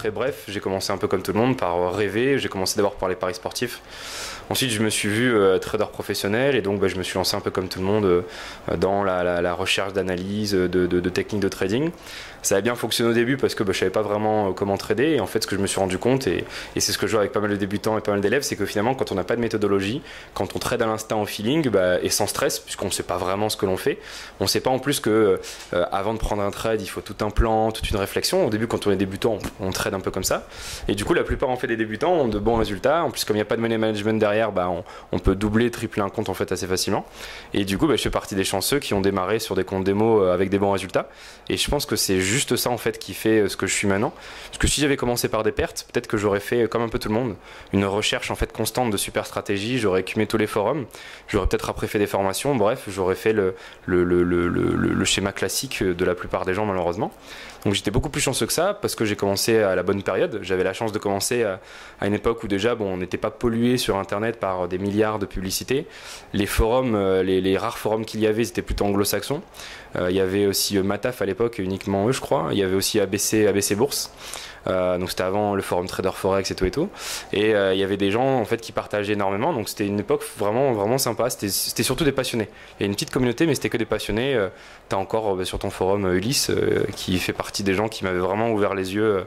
très bref, j'ai commencé un peu comme tout le monde par rêver. J'ai commencé d'abord par les paris sportifs. Ensuite, je me suis vu trader professionnel et donc je me suis lancé un peu comme tout le monde dans la recherche d'analyse, de techniques de trading. Ça a bien fonctionné au début parce que je savais pas vraiment comment trader et en fait ce que je me suis rendu compte et c'est ce que je vois avec pas mal de débutants et pas mal d'élèves, c'est que finalement quand on n'a pas de méthodologie, quand on trade à l'instinct au feeling et sans stress puisqu'on ne sait pas vraiment ce que l'on fait, on ne sait pas en plus que avant de prendre un trade il faut tout un plan, toute une réflexion. Au début quand on est débutant on trade un peu comme ça et du coup la plupart en fait des débutants ont de bons résultats. En plus comme il n'y a pas de money management derrière, on peut doubler, tripler un compte en fait assez facilement et du coup je fais partie des chanceux qui ont démarré sur des comptes démo avec des bons résultats et je pense que c'est juste ça en fait qui fait ce que je suis maintenant. Parce que si j'avais commencé par des pertes, peut-être que j'aurais fait comme un peu tout le monde, une recherche en fait constante de super stratégies, j'aurais écumé tous les forums, j'aurais peut-être après fait des formations, bref, j'aurais fait le schéma classique de la plupart des gens malheureusement. Donc j'étais beaucoup plus chanceux que ça parce que j'ai commencé à la bonne période. J'avais la chance de commencer à une époque où déjà on n'était pas pollué sur internet par des milliards de publicités. Les forums, les rares forums qu'il y avait, c'était plutôt anglo-saxons. Il y avait aussi Mataf à l'époque, uniquement eux je crois. Il y avait aussi ABC Bourse. Donc c'était avant le forum Trader Forex et tout et tout. Et il y avait des gens en fait qui partageaient énormément. Donc c'était une époque vraiment vraiment sympa. C'était surtout des passionnés. Il y a une petite communauté, mais c'était que des passionnés. T'as encore sur ton forum Ulysse qui fait partie des gens qui m'avaient vraiment ouvert les yeux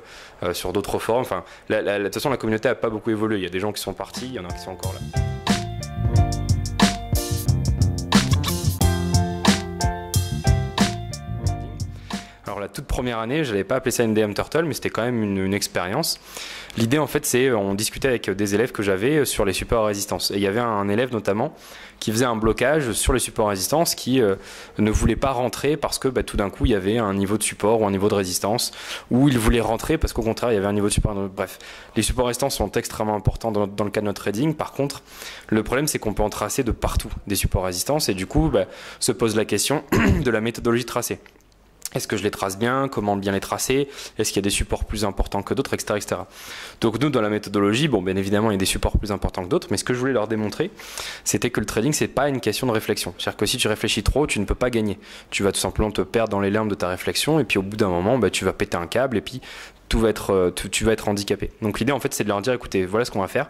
sur d'autres forums. Enfin, de toute façon la communauté a pas beaucoup évolué. Il y a des gens qui sont partis, il y en a qui sont encore là. Alors la toute première année, je n'allais pas appeler ça NDM Turtle, mais c'était quand même une expérience. L'idée en fait, c'est on discutait avec des élèves que j'avais sur les supports à résistance. Et il y avait un élève notamment qui faisait un blocage sur les supports à résistance, qui ne voulait pas rentrer parce que tout d'un coup il y avait un niveau de support ou un niveau de résistance, ou il voulait rentrer parce qu'au contraire il y avait un niveau de support. Bref, les supports à résistance sont extrêmement importants dans le cas de notre trading. Par contre, le problème c'est qu'on peut en tracer de partout des supports à résistance et du coup se pose la question de la méthodologie tracée. Est-ce que je les trace bien? Comment bien les tracer? Est-ce qu'il y a des supports plus importants que d'autres, etc., etc. Donc nous, dans la méthodologie, bien évidemment, il y a des supports plus importants que d'autres, mais ce que je voulais leur démontrer, c'était que le trading, c'est pas une question de réflexion. C'est-à-dire que si tu réfléchis trop, tu ne peux pas gagner. Tu vas tout simplement te perdre dans les limbes de ta réflexion, et puis au bout d'un moment, tu vas péter un câble, et puis tu vas être handicapé. Donc l'idée, en fait, c'est de leur dire, écoutez, voilà ce qu'on va faire.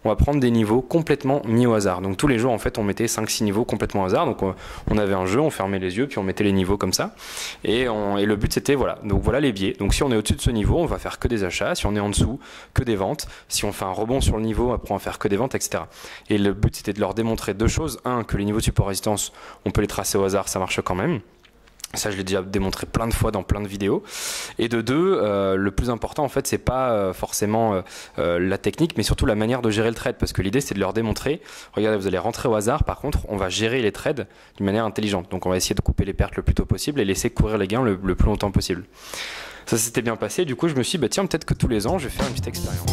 On va prendre des niveaux complètement mis au hasard. Donc tous les jours, en fait, on mettait 5-6 niveaux complètement au hasard. Donc on avait un jeu, on fermait les yeux, puis on mettait les niveaux comme ça. Et le but, c'était, voilà. Donc voilà les biais. Donc si on est au-dessus de ce niveau, on va faire que des achats. Si on est en dessous, que des ventes. Si on fait un rebond sur le niveau, après on va faire que des ventes, etc. Et le but, c'était de leur démontrer deux choses. Un, que les niveaux de support résistance, on peut les tracer au hasard, ça marche quand même. Ça, je l'ai déjà démontré plein de fois dans plein de vidéos. Et de deux, le plus important, en fait, c'est pas forcément la technique, mais surtout la manière de gérer le trade. Parce que l'idée, c'est de leur démontrer, regardez, vous allez rentrer au hasard. Par contre, on va gérer les trades d'une manière intelligente. Donc, on va essayer de couper les pertes le plus tôt possible et laisser courir les gains le plus longtemps possible. Ça s'était bien passé. Du coup, je me suis dit, tiens, peut-être que tous les ans, je vais faire une petite expérience.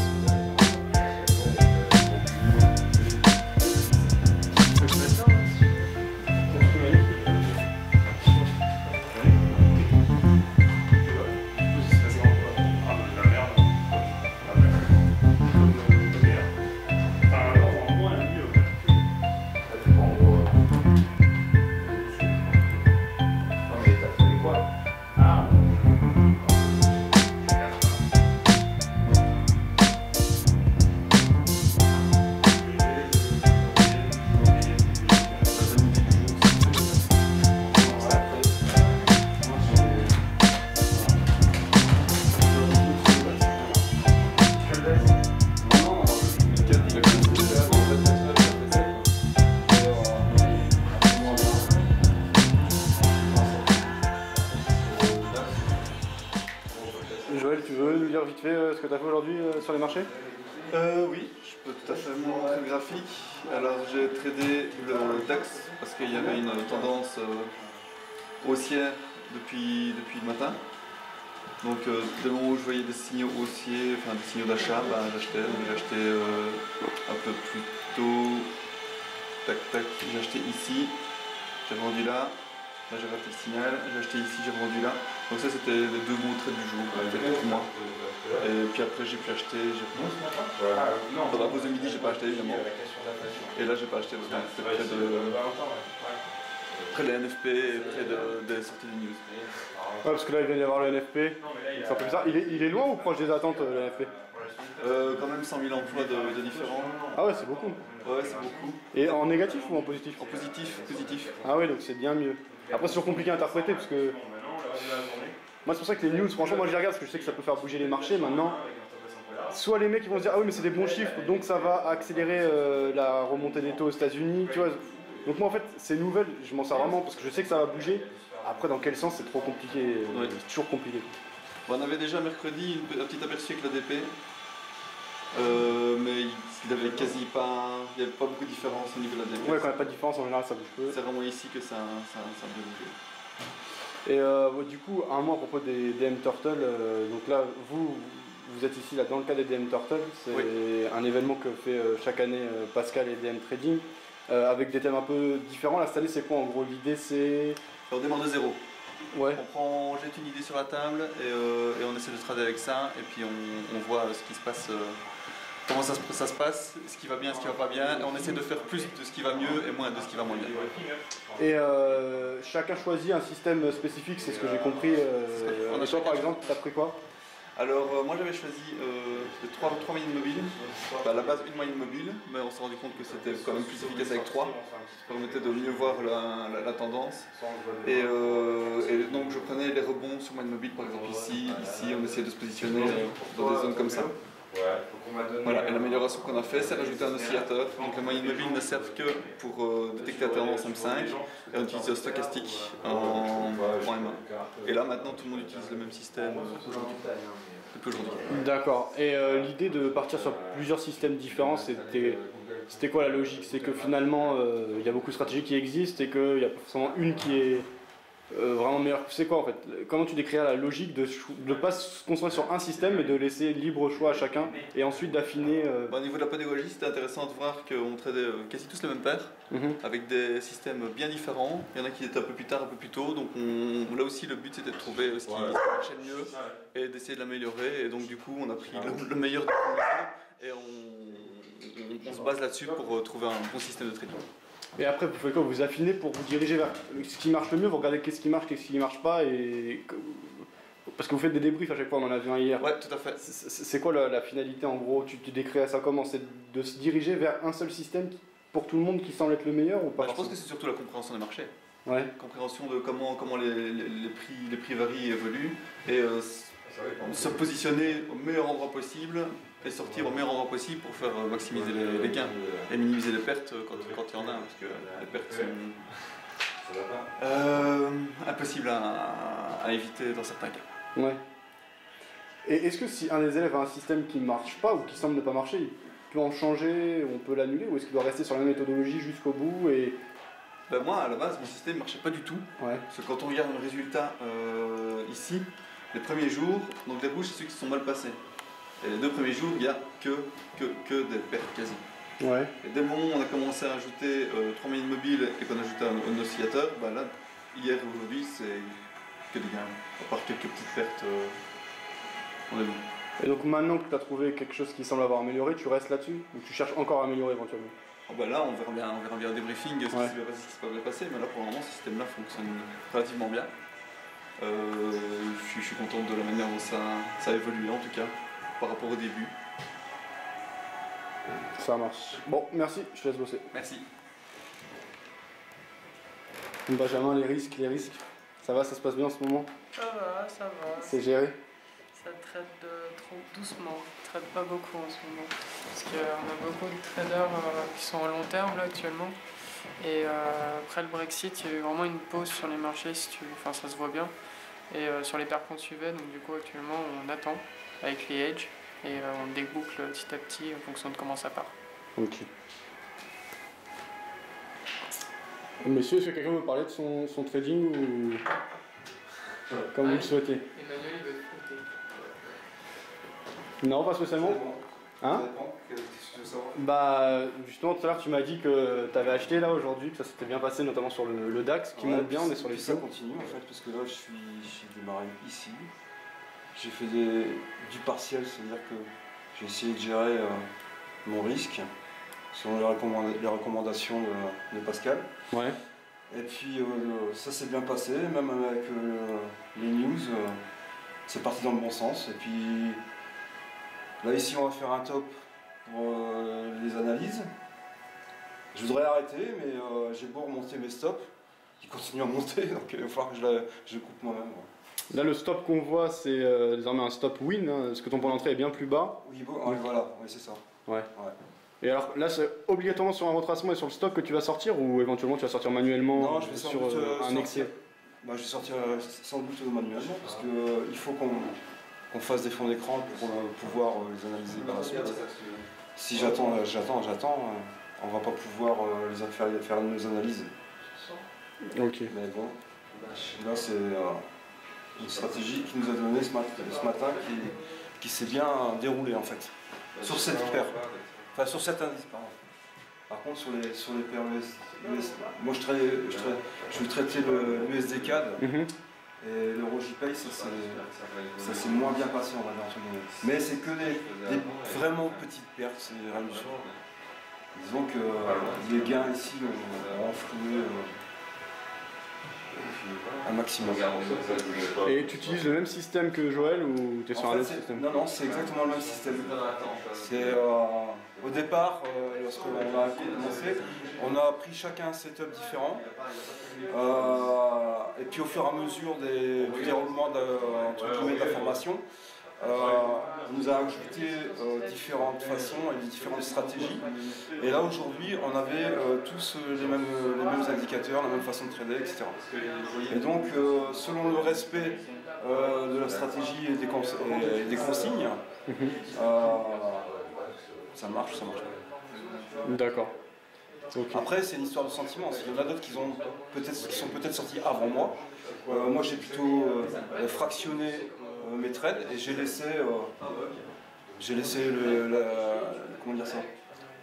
Joël, tu veux nous dire vite fait ce que tu as fait aujourd'hui sur les marchés? Oui, je peux tout à fait vous montrer le graphique. Alors j'ai tradé le DAX parce qu'il y avait une tendance haussière depuis le matin. Donc dès le moment où je voyais des signaux haussiers, enfin des signaux d'achat, j'achetais. J'ai acheté un peu plus tôt. Tac tac, j'ai acheté ici, j'ai vendu là. Là j'ai raté le signal, j'ai acheté ici, j'ai vendu là. Donc ça c'était les deux bons trades du jour, peut-être pour moi. Et puis après j'ai pu acheter, pendant la pause de midi j'ai pas acheté évidemment. Et là j'ai pas acheté parce que c'était près des NFP et près des sorties des news. parce que là il vient d'y avoir le NFP, c'est un peu bizarre. Il est loin ou proche des attentes le NFP? Quand même 100 000 emplois de différents. Ah ouais, c'est beaucoup. Ouais, c'est beaucoup. Et en négatif ou en positif? En positif, positif. Ah ouais, donc c'est bien mieux. Après c'est toujours compliqué à interpréter parce que... Moi c'est pour ça que les news, franchement moi je les regarde parce que je sais que ça peut faire bouger les marchés maintenant. Soit les mecs qui vont se dire ah oui mais c'est des bons chiffres donc ça va accélérer la remontée des taux aux États-Unis, tu vois. Donc moi en fait ces nouvelles je m'en sers vraiment parce que je sais que ça va bouger. Après dans quel sens c'est trop compliqué, c'est toujours compliqué. Bon, on avait déjà mercredi un petit aperçu avec l'ADP, mais il avait quasi pas, il n'y avait pas beaucoup de différence au niveau de l'ADP. Ouais, quand il n'y a pas de différence en général ça bouge peu. C'est vraiment ici que ça a bien bougé. Et du coup, un mot à propos des DM Turtle, donc là, vous êtes ici là, dans le cadre des DM Turtle, c'est un événement que fait chaque année Pascal et DM Trading, avec des thèmes un peu différents. Là, cette année, c'est quoi en gros? L'idée, c'est... On démarre de zéro. Ouais. On jette une idée sur la table et on essaie de trader avec ça, et puis on voit ce qui se passe, comment ça se passe, ce qui va bien, ce qui va pas bien, et on essaie de faire plus de ce qui va mieux et moins de ce qui va moins bien. Et chacun choisit un système spécifique, c'est ce que j'ai compris. Et toi, par exemple, t'as pris quoi? Alors moi j'avais choisi 3 moyennes mobiles, à la base une moyenne mobile, mais on s'est rendu compte que c'était quand même plus efficace avec 3, ça permettait de mieux voir la tendance. Et donc je prenais les rebonds sur moyenne mobile, par exemple ici on essayait de se positionner dans des zones comme ça. Voilà, et l'amélioration qu'on a fait, c'est rajouter un oscillateur. Donc les moyennes mobiles ne servent que pour détecter la tendance M5 et on utilise le stochastique en M1. Et là maintenant tout le monde utilise le même système depuis aujourd'hui. D'accord. Et l'idée de partir sur plusieurs systèmes différents, c'était quoi la logique? C'est que finalement il y a beaucoup de stratégies qui existent et qu'il y a forcément une qui est vraiment meilleure. C'est quoi en fait? Comment tu décrirais la logique de ne pas se concentrer sur un système mais de laisser libre choix à chacun et ensuite d'affiner Au niveau de la pédagogie, c'était intéressant de voir qu'on tradait quasi tous les mêmes paires avec des systèmes bien différents. Il y en a qui étaient un peu plus tard, un peu plus tôt. Donc là aussi le but c'était de trouver ce qui marchait le mieux et d'essayer de l'améliorer. Et donc du coup on a pris le meilleur de tout et on se base là-dessus pour trouver un bon système de trading. Et après, vous faites quoi? Vous affinez pour vous diriger vers ce qui marche le mieux, vous regardez qu'est-ce qui marche, qu'est-ce qui marche pas, et... Parce que vous faites des débriefs à chaque fois, on en a vu un hier. Ouais, tout à fait. C'est quoi la finalité en gros? Tu décrirais ça comment? C'est de se diriger vers un seul système pour tout le monde qui semble être le meilleur ou pas? Je pense que c'est surtout la compréhension des marchés. Ouais. Compréhension de comment les prix varient et évoluent, et se positionner au meilleur endroit possible et sortir au meilleur endroit possible pour faire maximiser les gains et minimiser les pertes quand il y en a, parce que les pertes sont impossibles à éviter dans certains cas. Ouais. Et est-ce que si un des élèves a un système qui ne marche pas ou qui semble ne pas marcher, il peut en changer, on peut l'annuler, ou est-ce qu'il doit rester sur la même méthodologie jusqu'au bout et... Moi à la base mon système ne marchait pas du tout, parce que quand on regarde le résultat ici, les premiers jours, donc les rouges c'est ceux qui se sont mal passés. Et les 2 premiers jours, il n'y a que des pertes quasi. Ouais. Et dès le moment où on a commencé à ajouter 3 moyennes mobiles et qu'on a ajouté un oscillateur, là, hier et aujourd'hui, c'est que des gains. À part quelques petites pertes, on a vu. Et donc maintenant que tu as trouvé quelque chose qui semble avoir amélioré, tu restes là-dessus? Ou tu cherches encore à améliorer éventuellement? Là, on verra bien au débriefing ce qui se peut bien passer, mais là pour le moment, ce système-là fonctionne relativement bien. Je suis content de la manière dont ça a évolué en tout cas, par rapport au début. Ça marche. Bon, merci, je te laisse bosser. Merci. Benjamin, les risques, ça va, ça se passe bien en ce moment? Ça va. C'est géré? Ça traite trop doucement, ça traite pas beaucoup en ce moment. Parce qu'on a beaucoup de traders qui sont en long terme là actuellement. Et après le Brexit, il y a eu vraiment une pause sur les marchés, ça se voit bien. Et sur les paires qu'on suivait, donc du coup actuellement on attend avec les hedges et on déboucle petit à petit en fonction de comment ça part. Ok. Messieurs, est-ce que quelqu'un veut parler de son trading ou comme vous le souhaitez? Emmanuel il veut te fouter. Non, pas spécialement. Hein? Bah justement tout à l'heure tu m'as dit que tu avais acheté là aujourd'hui, que ça s'était bien passé notamment sur le DAX qui monte bien, on est sur les ça continue en fait parce que là j'ai démarré ici, j'ai fait du partiel, c'est-à-dire que j'ai essayé de gérer mon risque selon les recommandations de Pascal. Ouais. Et puis ça s'est bien passé, même avec les news, c'est parti dans le bon sens. Et puis là ici on va faire un top pour les analyses. Je voudrais arrêter, mais j'ai beau remonter mes stops, qui continuent à monter, donc il va falloir que je coupe moi-même. Là, le stop qu'on voit, c'est désormais un stop win, hein, parce que ton point d'entrée est bien plus bas. Oui, bon, ouais, voilà, oui, c'est ça. Ouais. Ouais. Et alors là, c'est obligatoirement sur un retracement et sur le stop que tu vas sortir, ou éventuellement tu vas sortir manuellement Non, je vais sur sans doute, un sortir. excès? Bah, je vais sortir sans doute manuellement, parce qu'il faut qu'on fasse des fonds d'écran pour pouvoir les analyser par la suite. Si j'attends, on va pas pouvoir faire nos analyses. Ok. Mais bon, là c'est une stratégie qui nous a donné ce matin qui s'est bien déroulée en fait. Sur cette paire. Enfin sur cet indice, pardon. Par contre sur les paires US, moi je vais traiter le USD CAD et le RojiPay, ça s'est moins bien passé on va dire entre guillemets. Mais c'est que des vraiment petites pertes, c'est rien du tout. Disons que les gains ici ont enfloué un maximum. Et tu utilises le même système que Joël ou tu es sur un autre système? Non, c'est exactement le même système. C'est au départ, lorsqu'on a commencé, on a pris chacun un setup différent. Et puis au fur et à mesure du déroulement de la formation, on nous a ajouté différentes façons et différentes stratégies. Et là aujourd'hui, on avait tous les mêmes indicateurs, la même façon de trader, etc. Et donc, selon le respect de la stratégie et des consignes, ça marche. D'accord. Okay. Après, c'est une histoire de sentiment. Il y en a d'autres qui sont peut-être sortis avant moi. Moi, j'ai plutôt fractionné mes trades et j'ai laissé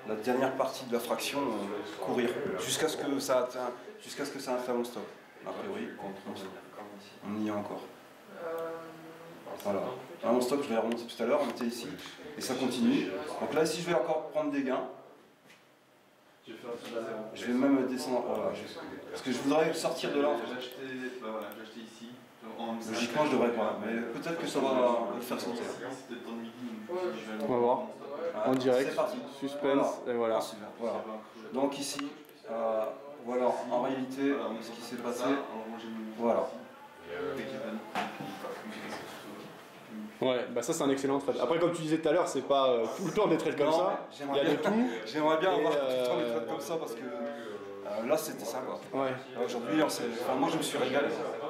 la dernière partie de la fraction courir jusqu'à ce que ça atteigne mon stop. A priori, on y est encore. Voilà. Là, mon stop, je l'ai remonté tout à l'heure, on était ici et ça continue. Donc là, ici, je vais encore prendre des gains. Je vais même descendre. Parce que je voudrais sortir de là. En fait. J'ai acheté ici. Logiquement, je devrais pas, mais peut-être que ça va le faire sortir. On va voir. En direct, c'est parti. suspense, et voilà. Voilà. Donc ici, voilà en réalité ce qui s'est passé. Voilà. Ouais, bah ça c'est un excellent trade. Après, comme tu disais tout à l'heure, c'est pas tout le temps des trades comme ça. Il y a de tout. J'aimerais bien avoir tout le temps des trades comme ça parce que là c'était ça quoi. Ouais. Aujourd'hui, moi je me suis régalé.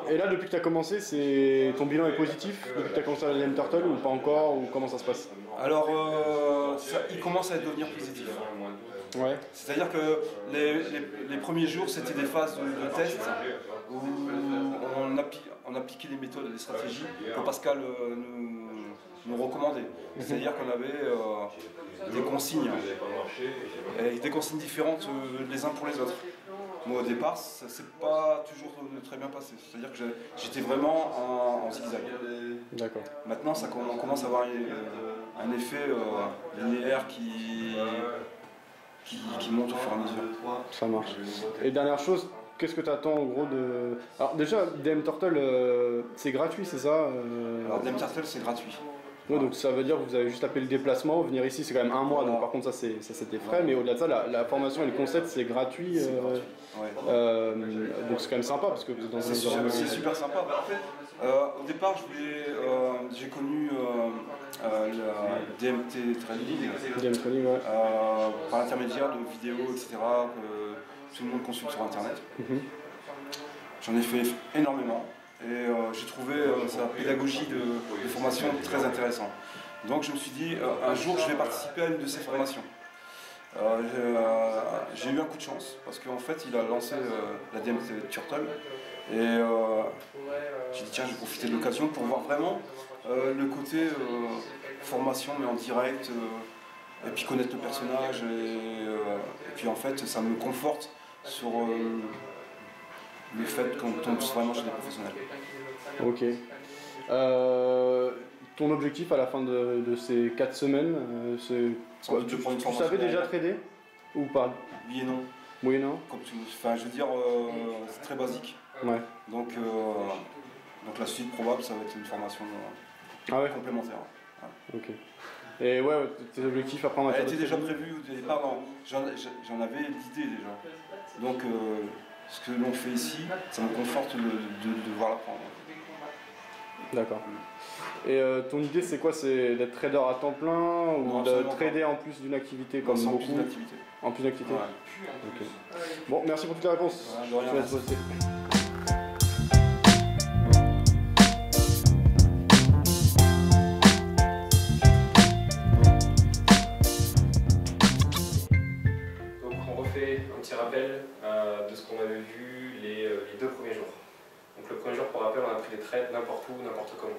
Et là, depuis que tu as commencé, ton bilan est positif depuis que tu as commencé à la DM Turtle ou pas encore, ou comment ça se passe? Alors, il commence à devenir positif. Ouais. C'est-à-dire que les premiers jours, c'était des phases de test où on appliquait les méthodes et les stratégies que Pascal nous recommandait. C'est-à-dire qu'on avait des consignes, et des consignes différentes les uns pour les autres. Moi au départ, ça s'est pas toujours très bien passé. C'est-à-dire que j'étais vraiment en zigzag. D'accord. Maintenant, on commence à avoir un effet linéaire qui monte au fur et à mesure. Ça marche. Et dernière chose, qu'est-ce que tu attends en gros de... Alors déjà, DM Turtle, c'est gratuit, c'est ça Alors DM Turtle, c'est gratuit. Ouais, donc ça veut dire que vous avez juste appelé le déplacement, venir ici c'est quand même un mois, donc par contre ça c'était frais, mais au-delà de ça, la formation et le concept c'est gratuit. Ouais. Donc c'est quand même sympa parce que vous êtes dans un C'est super sympa. En fait, au départ, j'ai connu la DMT Training, DM Training, ouais. par l'intermédiaire de vidéos, etc., que tout le monde consulte sur Internet. J'en ai fait énormément. Et j'ai trouvé sa pédagogie de formation très intéressante. Donc je me suis dit, un jour je vais participer à une de ces formations. J'ai eu un coup de chance, parce qu'en fait il a lancé la DMT Turtle, et j'ai dit tiens, je vais profiter de l'occasion pour voir vraiment le côté formation, mais en direct, et puis connaître le personnage, et puis en fait ça me conforte sur... le fait qu'on tombe vraiment chez des professionnels. Ok. Ton objectif à la fin de ces 4 semaines, c'est quoi? Tu savais déjà trader ou pas? Oui et non. Moyennant. Enfin, je veux dire, c'est très basique. Ouais. Donc la suite probable, ça va être une formation complémentaire. Ouais. Ok. Et ouais, tes objectifs après en matière Elle de était déjà trading prévue au départ, non. J'en avais l'idée déjà. Donc ce que l'on fait ici, ça me conforte de devoir l'apprendre. D'accord. Et ton idée c'est quoi? C'est d'être trader à temps plein ou Non, de absolument trader en plus d'une activité comme C'est en beaucoup plus d'activité. En plus d'activité. Ouais. Ok. Bon, merci pour toutes les réponses. Ouais, de rien, Je te laisse merci. bosser. Donc on refait un petit rappel de ce qu'on avait vu les 2 premiers jours. Donc le premier jour, pour rappel, on a pris des trades n'importe où, n'importe comment.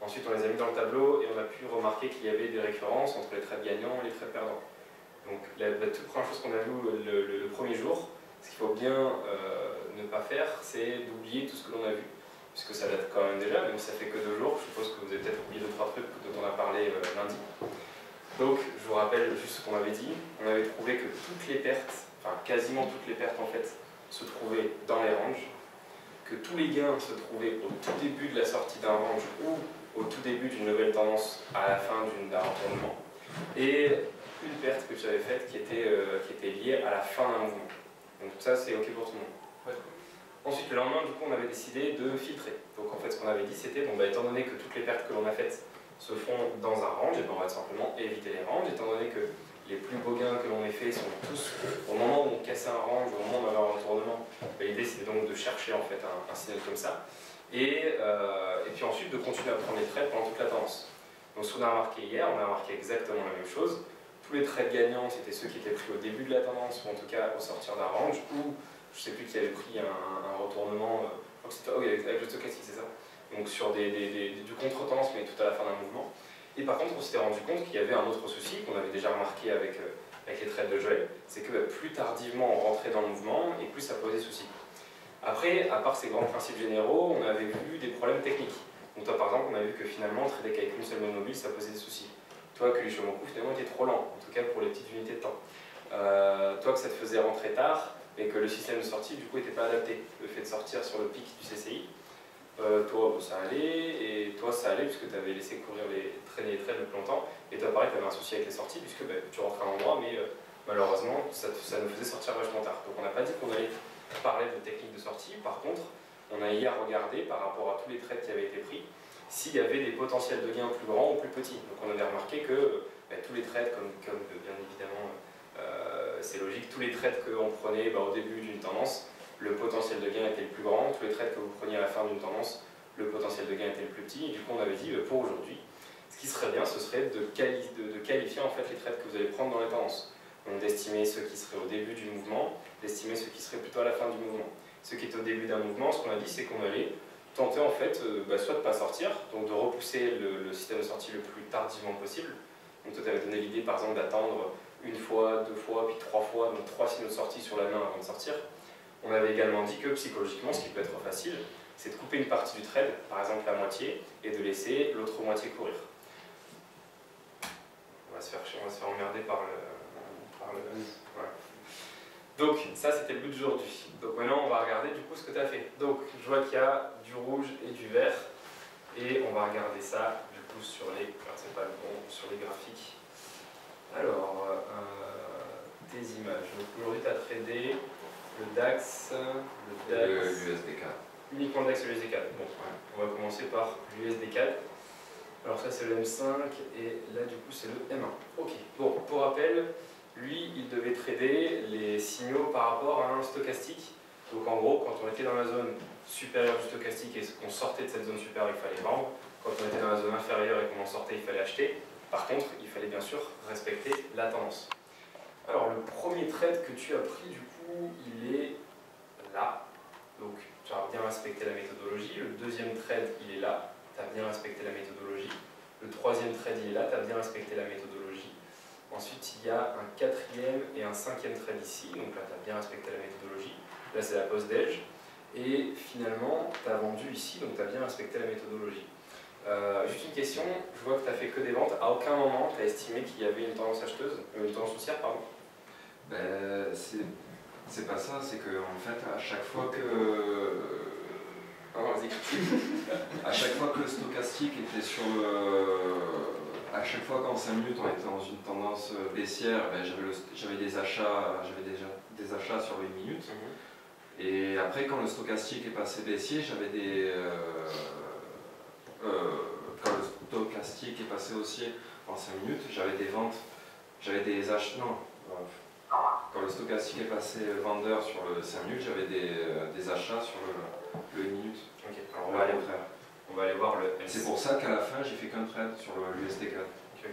Ensuite, on les a mis dans le tableau et on a pu remarquer qu'il y avait des références entre les trades gagnants et les trades perdants. Donc la toute première chose qu'on a vu le premier jour, ce qu'il faut bien ne pas faire, c'est d'oublier tout ce que l'on a vu. Puisque ça date quand même déjà, même si ça fait que 2 jours, je suppose que vous avez peut-être oublié 2-3 trucs dont on a parlé lundi. Donc, je vous rappelle juste ce qu'on avait dit. On avait trouvé que toutes les pertes, enfin quasiment toutes les pertes en fait, se trouvaient dans les ranges, que tous les gains se trouvaient au tout début de la sortie d'un range ou au tout début d'une nouvelle tendance à la fin d'un retournement, et une perte que tu avais faite qui était liée à la fin d'un mouvement. Donc ça, c'est OK pour tout le monde. Ouais. Ensuite, le lendemain, du coup, on avait décidé de filtrer. Donc en fait, ce qu'on avait dit, c'était, bon, étant donné que toutes les pertes que l'on a faites se font dans un range, et ben on va simplement éviter les ranges, étant donné que les plus beaux gains que l'on ait faits sont tous au moment où on cassait un range, au moment où on avait un retournement. L'idée, c'était donc de chercher en fait un signal comme ça, et puis ensuite de continuer à prendre les trades pendant toute la tendance. Donc ce qu'on a remarqué hier, on a remarqué exactement la même chose. Tous les trades gagnants, c'était ceux qui étaient pris au début de la tendance, ou en tout cas au sortir d'un range, ou je ne sais plus qui avait pris un retournement, je crois que c'était avec le stochastique, c'est ça. Donc sur du contre-tendance, mais tout à la fin d'un mouvement. Et par contre, on s'était rendu compte qu'il y avait un autre souci qu'on avait déjà remarqué avec les trades de Joël, c'est que plus tardivement on rentrait dans le mouvement et plus ça posait souci. Après, à part ces grands principes généraux, on avait vu des problèmes techniques. Donc toi par exemple, on a vu que finalement, trader qu'avec une seule monobile, ça posait des soucis. Toi, que les Shimoku finalement était trop lent, en tout cas pour les petites unités de temps. Toi, que ça te faisait rentrer tard, et que le système de sortie du coup n'était pas adapté. Le fait de sortir sur le pic du CCI, toi ça allait, et toi ça allait puisque tu avais laissé traîner les trades le plus longtemps, et toi pareil tu avais un souci avec les sorties puisque tu rentrais à un endroit, mais malheureusement ça nous faisait sortir vachement tard. Donc on n'a pas dit qu'on allait parler de technique de sortie, par contre on a hier regardé par rapport à tous les trades qui avaient été pris, s'il y avait des potentiels de gains plus grands ou plus petits. Donc on avait remarqué que tous les trades, comme bien évidemment c'est logique, tous les trades qu'on prenait au début d'une tendance, le potentiel de gain était le plus grand, tous les trades que vous preniez à la fin d'une tendance, le potentiel de gain était le plus petit, et du coup on avait dit pour aujourd'hui, ce qui serait bien, ce serait de qualifier en fait les trades que vous allez prendre dans les tendances. Donc d'estimer ceux qui seraient au début du mouvement, d'estimer ceux qui seraient plutôt à la fin du mouvement. Ceux qui étaient au début d'un mouvement, ce qu'on a dit, c'est qu'on allait tenter en fait soit de ne pas sortir, donc de repousser le système de sortie le plus tardivement possible. Donc toi tu avais donné l'idée par exemple d'attendre une fois, 2 fois, puis 3 fois, donc 3 signaux de sortie sur la main avant de sortir. On avait également dit que psychologiquement, ce qui peut être facile, c'est de couper une partie du trade, par exemple la moitié, et de laisser l'autre moitié courir. On va se faire emmerder par le... Voilà. Donc ça c'était le but d'aujourd'hui. Donc maintenant on va regarder du coup ce que tu as fait. Donc je vois qu'il y a du rouge et du vert, et on va regarder ça du coup sur les graphiques. Alors, tes images. Donc aujourd'hui tu as tradé le DAX, l'USD4. Uniquement le DAX et le USD4. Bon, on va commencer par l'USD4. Alors ça c'est le M5 et là du coup c'est le M1. Ok, bon, pour rappel, lui il devait trader les signaux par rapport à un stochastique. Donc en gros, quand on était dans la zone supérieure du stochastique et qu'on sortait de cette zone supérieure, il fallait vendre. Quand on était dans la zone inférieure et qu'on en sortait, il fallait acheter. Par contre, il fallait bien sûr respecter la tendance. Alors le premier trade que tu as pris du coup, il est là. Donc tu as bien respecté la méthodologie. Le deuxième trade, il est là. Tu as bien respecté la méthodologie. Le troisième trade, il est là. Tu as bien respecté la méthodologie. Ensuite, il y a un quatrième et un cinquième trade ici. Donc là, tu as bien respecté la méthodologie. Là, c'est la pause d'edge. Et finalement, tu as vendu ici. Donc tu as bien respecté la méthodologie. Juste une question, je vois que tu n'as fait que des ventes. À aucun moment, tu as estimé qu'il y avait une tendance acheteuse, une tendance haussière, pardon. C'est pas ça, c'est que en fait, à chaque fois que. À chaque fois que le stochastique était sur le. À chaque fois qu'en 5 minutes on était dans une tendance baissière, ben, j'avais des achats sur les minutes. Et après, quand le stochastique est passé baissier, j'avais des. Quand le stochastique est passé haussier en 5 minutes, j'avais des ventes, j'avais des achats. Non. Quand le stochastique est passé vendeur sur le 5 minutes, j'avais des achats sur le 1 minute. Ok, alors on va aller voir le M5. C'est pour ça qu'à la fin, j'ai fait qu'un trade sur l'USD4. Ok.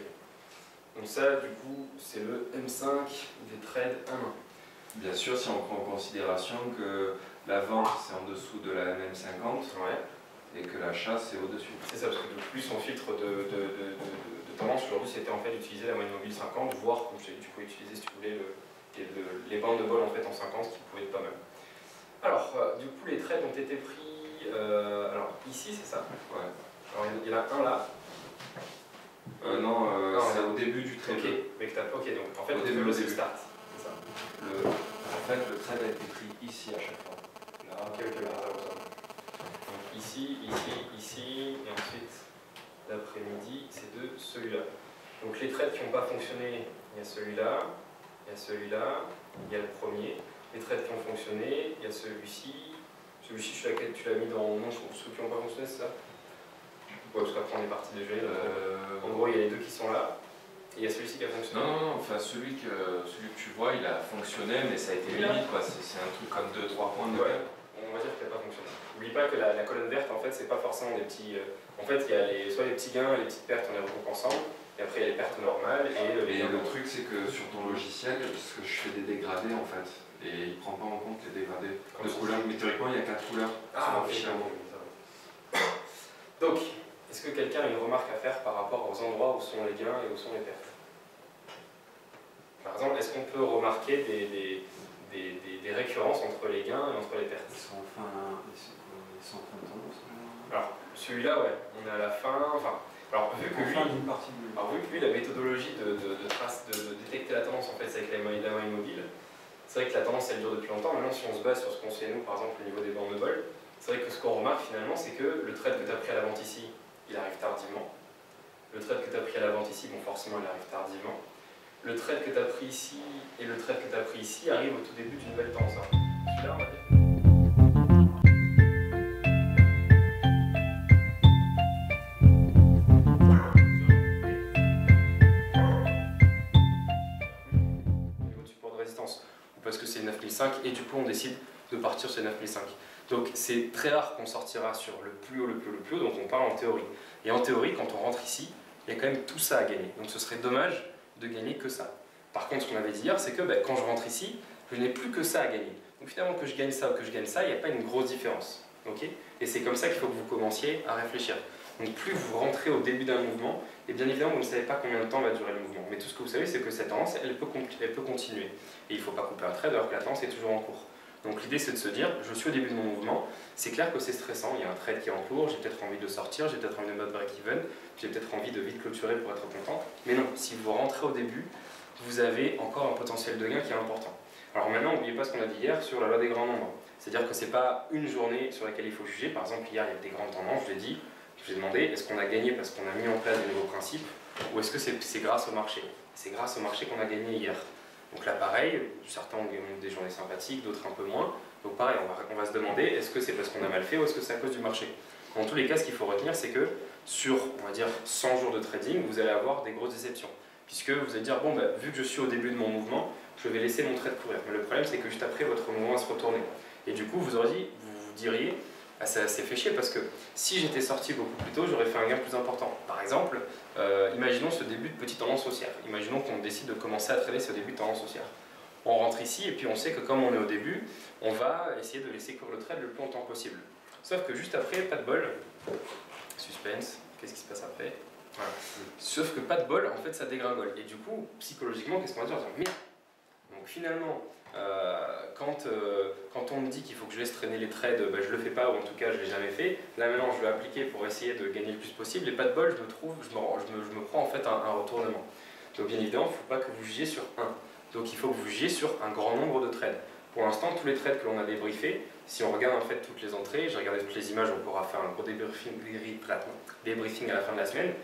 Donc ça, du coup, c'est le M5 des trades 1. Bien sûr, si on prend en considération que la vente, c'est en dessous de la MM50 et que l'achat, c'est au-dessus. C'est ça, parce que depuis son filtre de tendance, aujourd'hui, c'était en fait d'utiliser la moyenne mobile 50, voire, comme je t'ai dit, tu pouvais utiliser, si tu voulais, les bandes de bol en fait en 50, ce qui pouvait être pas mal. Alors, du coup, les trades ont été pris. Alors, ici, c'est ça. Ouais. Alors, il y en a un là. Non, c'est au début du trade. Ok, mais ok, donc en fait, au début, c'est le start. C'est ça. En fait, le trade a été pris ici à chaque fois. Là, Ok, donc ici, et ensuite, l'après-midi, c'est de celui-là. Donc, les trades qui n'ont pas fonctionné, il y a celui-là, il y a celui-là, il y a le premier. Les trades qui ont fonctionné, il y a celui-ci. Celui-ci, tu l'as mis dans non, ceux qui n'ont pas fonctionné, c'est ça? Ouais, parce qu'après on est parti déjà. En gros, il y a les deux qui sont là. Et il y a celui-ci qui a fonctionné. Non, enfin celui que tu vois, il a fonctionné, mais ça a été limite, quoi. C'est un truc comme 2-3 points de ouais. On va dire qu'il n'a pas fonctionné. N'oublie pas que la colonne verte, en fait, c'est pas forcément des petits. En fait, il y a soit les petits gains et les petites pertes, on les regroupe ensemble. Et après, il y a les pertes normales. Et le truc, c'est que sur ton logiciel, parce que je fais des dégradés en fait, et il prend pas en compte les dégradés de couleurs. Mais théoriquement, il y a 4 couleurs sur un fichier. Donc, est-ce que quelqu'un a une remarque à faire par rapport aux endroits où sont les gains et où sont les pertes? Par exemple, est-ce qu'on peut remarquer des récurrences entre les gains et entre les pertes? Ils sont en fin de tendance. Alors, celui-là, ouais, on est à la fin. Enfin, alors, vu que lui, la méthodologie de détecter la tendance, en fait, c'est avec la moyenne mobile. C'est vrai que la tendance, elle dure depuis longtemps. Maintenant, si on se base sur ce qu'on sait, nous, par exemple, au niveau des bandes de bol, c'est vrai que ce qu'on remarque finalement, c'est que le trade que tu as pris à la vente ici, il arrive tardivement. Le trade que tu as pris à la vente ici, bon, forcément, il arrive tardivement. Le trade que tu as pris ici et le trade que tu as pris ici arrivent au tout début d'une nouvelle tendance. Celui-là, on va dire. Parce que c'est 9005 et du coup on décide de partir sur 9005. Donc c'est très rare qu'on sortira sur le plus haut, donc on parle en théorie. Et en théorie, quand on rentre ici, il y a quand même tout ça à gagner. Donc ce serait dommage de gagner que ça. Par contre, ce qu'on avait dit hier, c'est que quand je rentre ici, je n'ai plus que ça à gagner. Donc finalement, que je gagne ça ou que je gagne ça, il n'y a pas une grosse différence. Okay, et c'est comme ça qu'il faut que vous commenciez à réfléchir. Donc plus vous rentrez au début d'un mouvement, et bien évidemment vous ne savez pas combien de temps va durer le mouvement. Mais tout ce que vous savez, c'est que cette tendance, elle peut continuer. Et il ne faut pas couper un trade alors que la tendance est toujours en cours. Donc l'idée c'est de se dire, je suis au début de mon mouvement, c'est clair que c'est stressant, il y a un trade qui est en cours, j'ai peut-être envie de sortir, j'ai peut-être envie de mettre break-even, j'ai peut-être envie de vite clôturer pour être content. Mais non, si vous rentrez au début, vous avez encore un potentiel de gain qui est important. Alors maintenant, n'oubliez pas ce qu'on a dit hier sur la loi des grands nombres. C'est-à-dire que ce n'est pas une journée sur laquelle il faut juger. Par exemple, hier, il y avait des grandes tendances, je l'ai dit, je vous ai demandé, est-ce qu'on a gagné parce qu'on a mis en place des nouveaux principes, ou est-ce que c'est grâce au marché? C'est grâce au marché qu'on a gagné hier. Donc là, pareil, certains ont des journées sympathiques, d'autres un peu moins. Donc pareil, on va se demander, est-ce que c'est parce qu'on a mal fait ou est-ce que c'est à cause du marché? Dans tous les cas, ce qu'il faut retenir, c'est que sur, on va dire, 100 jours de trading, vous allez avoir des grosses déceptions. Puisque vous allez dire, bon, vu que je suis au début de mon mouvement, je vais laisser mon trade courir. Mais le problème, c'est que juste après, votre mouvement va se retourner. Et du coup, vous diriez, ah, ça s'est fait chier parce que si j'étais sorti beaucoup plus tôt, j'aurais fait un gain plus important. Par exemple, imaginons ce début de petite tendance haussière. Imaginons qu'on décide de commencer à trader ce début de tendance haussière. On rentre ici et puis on sait que comme on est au début, on va essayer de laisser courir le trade le plus longtemps possible. Sauf que juste après, pas de bol. Suspense, qu'est-ce qui se passe après? Voilà. Sauf que pas de bol, en fait ça dégringole. Et du coup, psychologiquement, qu'est-ce qu'on va dire? Merde. Donc finalement, quand on me dit qu'il faut que je laisse traîner les trades, je le fais pas, ou en tout cas je l'ai jamais fait. Là maintenant je vais appliquer pour essayer de gagner le plus possible, et pas de bol, je me prends en fait un retournement. Donc bien évidemment, il ne faut pas que vous jugiez sur un. Donc il faut que vous jugiez sur un grand nombre de trades. Pour l'instant, tous les trades que l'on a débriefés, si on regarde en fait toutes les entrées, j'ai regardé toutes les images, on pourra faire un gros débriefing à la fin de la semaine.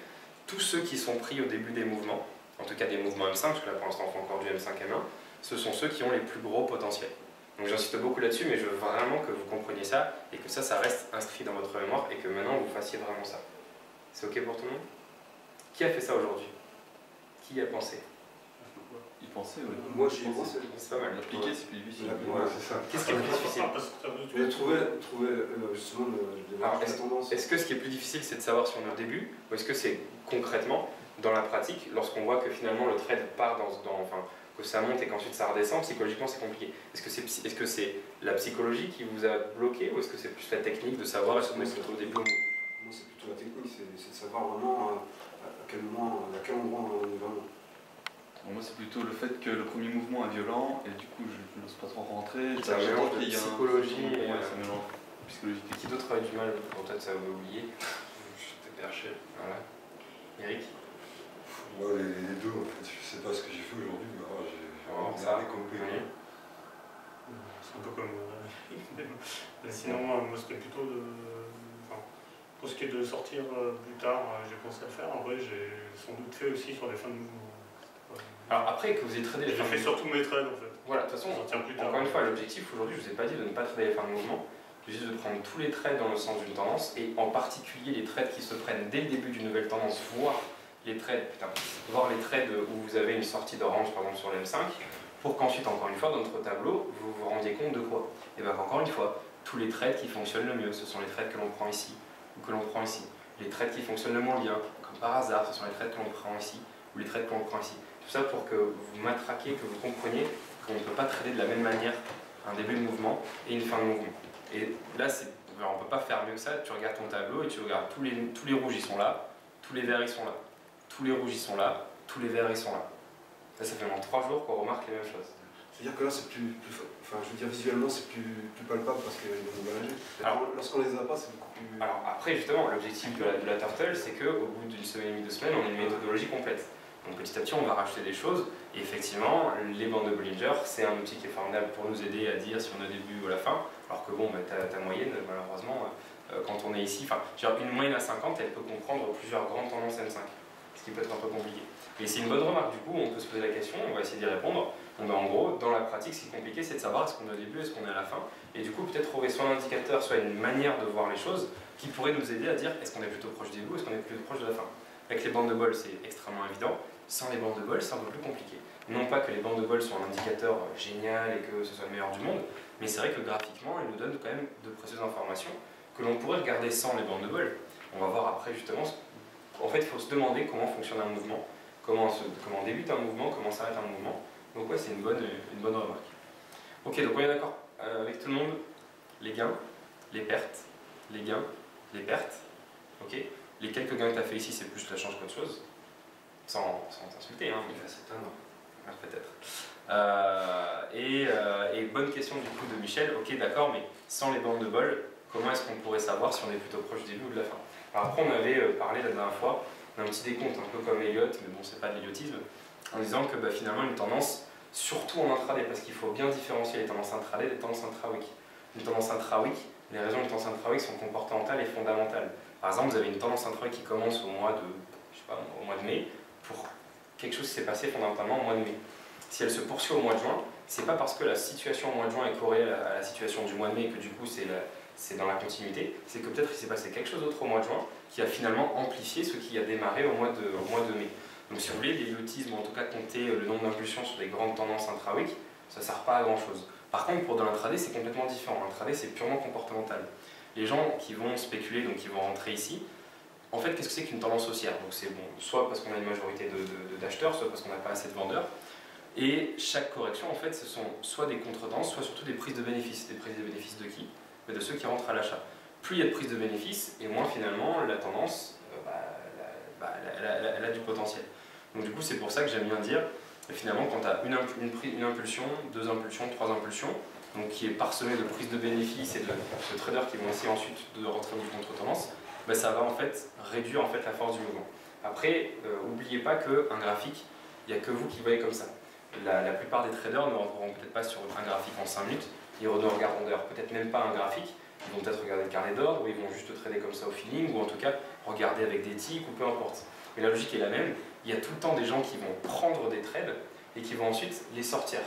Tous ceux qui sont pris au début des mouvements, en tout cas des mouvements M5, parce que là pour l'instant on fait encore du M5 M1, ce sont ceux qui ont les plus gros potentiels. Donc j'insiste beaucoup là-dessus, mais je veux vraiment que vous compreniez ça et que ça reste inscrit dans votre mémoire et que maintenant vous fassiez vraiment ça. C'est ok pour tout le monde? Qui a fait ça aujourd'hui? Qui y a pensé? Y penser, oui. Moi j'y ai pensé. C'est pas mal. L'appliquer, c'est plus difficile. Ouais, c'est ça. Qu'est-ce qui est plus difficile? Et trouver justement la tendance. Est-ce que ce qui est plus difficile, c'est de savoir si on est au début, ou est-ce que c'est concrètement, dans la pratique, lorsqu'on voit que finalement le trade part enfin, que ça monte et qu'ensuite ça redescend, psychologiquement c'est compliqué. Est-ce que c'est la psychologie qui vous a bloqué, ou est-ce que c'est plus la technique de savoir est-ce qu'on est plutôt au début ou au bout? Moi c'est plutôt la technique, c'est de savoir vraiment à quel endroit on est vraiment. Moi, c'est plutôt le fait que le premier mouvement est violent et du coup, je n'ose pas trop rentrer. Ça mélange de psychologie et ouais, ça mélange psychologie. Qui d'autre a eu du mal? Peut-être ça avait oublié. Je t'ai perché. Voilà. Eric? Moi, les deux, en fait. Je sais pas ce que j'ai fait aujourd'hui, mais j'ai regardé complet. Oui. C'est un peu comme. Sinon, moi, c'était plutôt de. Enfin, pour ce qui est de sortir plus tard, j'ai pensé à le faire. En vrai, j'ai sans doute fait aussi sur les fins de mouvement. Alors après que vous ayez tradé les fins de J'ai fait mouvement. surtout mes trades en fait. Voilà, de toute façon, encore une fois, l'objectif aujourd'hui, je ne vous ai pas dit de ne pas trader les fins de mouvement, juste de prendre tous les trades dans le sens d'une tendance, et en particulier les trades qui se prennent dès le début d'une nouvelle tendance, voir les trades où vous avez une sortie d'orange par exemple sur l'M5, pour qu'ensuite, encore une fois, dans notre tableau, vous vous rendiez compte de quoi? Et bien encore une fois, tous les trades qui fonctionnent le mieux, ce sont les trades que l'on prend ici, ou que l'on prend ici. Les trades qui fonctionnent le moins bien, comme par hasard, ce sont les trades que l'on prend ici, ou les trades que l'on prend ici. Tout ça pour que vous matraquiez, que vous compreniez qu'on ne peut pas trader de la même manière un début de mouvement et une fin de mouvement. Et là, on ne peut pas faire mieux que ça. Tu regardes ton tableau et tu regardes tous les rouges, ils sont là, tous les verts, ils sont là. Tous les rouges, ils sont là, tous les verts, ils sont là. Là, ça fait vraiment 3 jours qu'on remarque les mêmes choses. C'est-à-dire que là, c'est plus. Enfin, je veux dire, visuellement, c'est plus palpable parce qu'ils vont voyager. Alors, lorsqu'on les a pas, c'est beaucoup plus. Alors, après, justement, l'objectif de la Turtle, c'est qu'au bout d'une semaine et demie, 2 semaines, on ait une méthodologie complète. Donc petit à petit, on va rajouter des choses. Et effectivement, les bandes de Bollinger, c'est un outil qui est formidable pour nous aider à dire si on est au début ou à la fin. Alors que bon, bah, ta moyenne, malheureusement, quand on est ici, une moyenne à 50, elle peut comprendre plusieurs grandes tendances M5. Ce qui peut être un peu compliqué. Mais c'est une bonne remarque, du coup, on peut se poser la question, on va essayer d'y répondre. Bon, ben, en gros, dans la pratique, ce qui est compliqué, c'est de savoir est-ce qu'on est au début, est-ce qu'on est à la fin. Et du coup, peut-être trouver soit un indicateur, soit une manière de voir les choses qui pourrait nous aider à dire est-ce qu'on est plutôt proche du début, est-ce qu'on est plutôt proche de la fin. Avec les bandes de bol, c'est extrêmement évident. Sans les bandes de bol, c'est un peu plus compliqué. Non pas que les bandes de bol soient un indicateur génial et que ce soit le meilleur du monde, mais c'est vrai que graphiquement, ils nous donnent quand même de précieuses informations que l'on pourrait regarder sans les bandes de bol. On va voir après justement. En fait, il faut se demander comment fonctionne un mouvement, comment débute un mouvement, comment s'arrête un mouvement. Donc ouais, c'est une bonne remarque. Ok, donc on est d'accord avec tout le monde. Les gains, les pertes, les gains, les pertes. Ok. Les quelques gains que tu as fait ici, c'est plus la change qu'autre chose. Sans t'insulter, hein, il va s'éteindre. Peut-être. Et bonne question du coup de Michel. Ok, d'accord, mais sans les bandes de bol, comment est-ce qu'on pourrait savoir si on est plutôt proche du début ou de la fin? Alors après, on avait parlé la dernière fois d'un petit décompte un peu comme Elliott, mais bon, c'est pas de l'elliotisme, en disant que finalement une tendance, surtout en intraday, parce qu'il faut bien différencier les tendances intraday des tendances intra-week. Une tendance intra-week, les raisons d'une tendance intra-week sont comportementales et fondamentales. Par exemple, vous avez une tendance intra-week qui commence au mois de mai, pour quelque chose qui s'est passé fondamentalement au mois de mai. Si elle se poursuit au mois de juin, c'est pas parce que la situation au mois de juin est corrélée à la situation du mois de mai que du coup c'est dans la continuité, c'est que peut-être il s'est passé quelque chose d'autre au mois de juin qui a finalement amplifié ce qui a démarré au mois de mai. Donc si vous voulez, l'elliotisme, ou en tout cas compter le nombre d'impulsions sur des grandes tendances intra-week, ça ne sert pas à grand chose. Par contre, pour de l'intraday, c'est complètement différent. L'intraday, c'est purement comportemental. Les gens qui vont spéculer, donc qui vont rentrer ici, en fait, qu'est-ce que c'est qu'une tendance haussière? Donc c'est bon, soit parce qu'on a une majorité d'acheteurs, soit parce qu'on n'a pas assez de vendeurs. Et chaque correction, en fait, ce sont soit des contredanses, soit surtout des prises de bénéfices. Des prises de bénéfices de qui? De ceux qui rentrent à l'achat. Plus il y a de prises de bénéfices, et moins finalement la tendance, elle a du potentiel. Donc du coup, c'est pour ça que j'aime bien dire, finalement, quand tu as une impulsion, 2 impulsions, 3 impulsions, donc qui est parsemée de prises de bénéfices et de traders qui vont essayer ensuite de rentrer dans une contre-tendance, ça va en fait réduire en fait la force du mouvement. Après, n'oubliez pas qu'un graphique, il n'y a que vous qui voyez comme ça. la plupart des traders ne rentreront peut-être pas sur un graphique en 5 minutes, ils ne regarderont d'ailleurs peut-être même pas un graphique, ils vont peut-être regarder le carnet d'ordre, ou ils vont juste trader comme ça au feeling, ou en tout cas regarder avec des ticks, ou peu importe. Mais la logique est la même, il y a tout le temps des gens qui vont prendre des trades et qui vont ensuite les sortir.